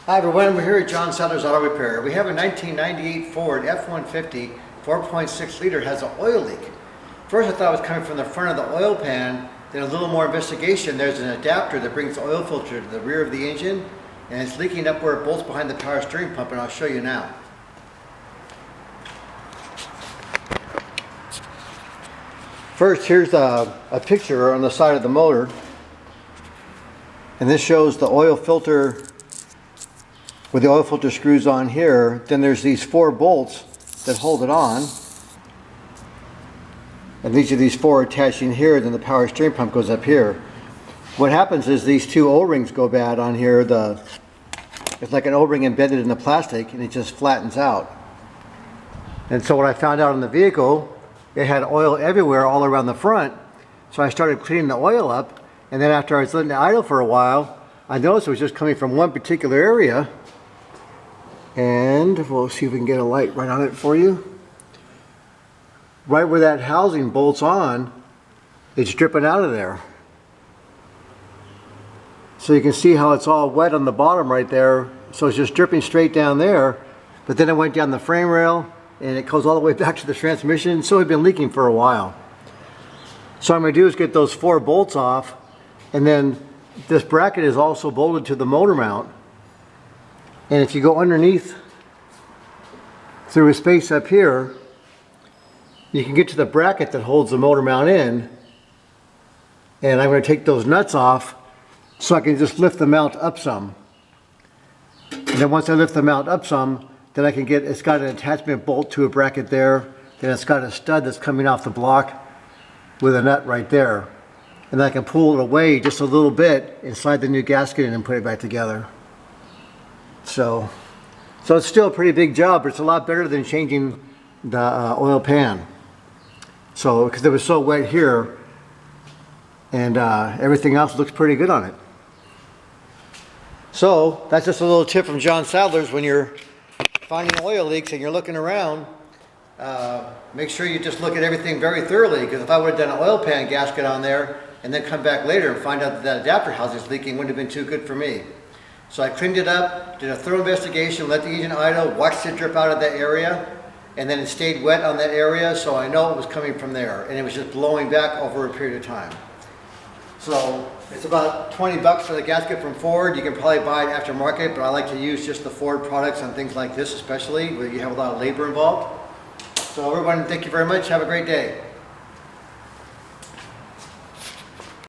Hi everyone, we're here at John Sadler's Auto Repair. We have a 1998 Ford F-150 4.6 liter has an oil leak. First I thought it was coming from the front of the oil pan, then a little more investigation, there's an adapter that brings the oil filter to the rear of the engine and it's leaking up where it bolts behind the power steering pump, and I'll show you now. First, here's a picture on the side of the motor, and this shows the oil filter with the oil filter screws on here. Then there's these 4 bolts that hold it on, and these are these 4 attaching here. Then the power steering pump goes up here. What happens is these 2 O-rings go bad on here. It's like an O-ring embedded in the plastic, and it just flattens out. And so what I found out in the vehicle, it had oil everywhere all around the front. So I started cleaning the oil up, and then after I was letting it idle for a while, I noticed it was just coming from one particular area. And we'll see if we can get a light right on it for you. Right where that housing bolts on, it's dripping out of there. So you can see how it's all wet on the bottom right there. So it's just dripping straight down there. But then it went down the frame rail and it goes all the way back to the transmission. So it's been leaking for a while. So what I'm going to do is get those 4 bolts off, and then this bracket is also bolted to the motor mount. And if you go underneath through a space up here, you can get to the bracket that holds the motor mount in. And I'm going to take those nuts off so I can just lift the mount up some. And then once I lift the mount up some, then I can get, it's got an attachment bolt to a bracket there. Then it's got a stud that's coming off the block with a nut right there. And I can pull it away just a little bit and slide the new gasket in and put it back together. So it's still a pretty big job, but it's a lot better than changing the oil pan. So, because it was so wet here, and everything else looks pretty good on it. So that's just a little tip from John Sadler's. When you're finding oil leaks and you're looking around, make sure you just look at everything very thoroughly, because if I would have done an oil pan gasket on there and then come back later and find out that that adapter housing is leaking, wouldn't have been too good for me. So I cleaned it up, did a thorough investigation, let the engine idle, watched it drip out of that area, and then it stayed wet on that area, so I know it was coming from there, and it was just blowing back over a period of time. So it's about 20 bucks for the gasket from Ford. You can probably buy it aftermarket, but I like to use just the Ford products on things like this, especially where you have a lot of labor involved. So everyone, thank you very much. Have a great day.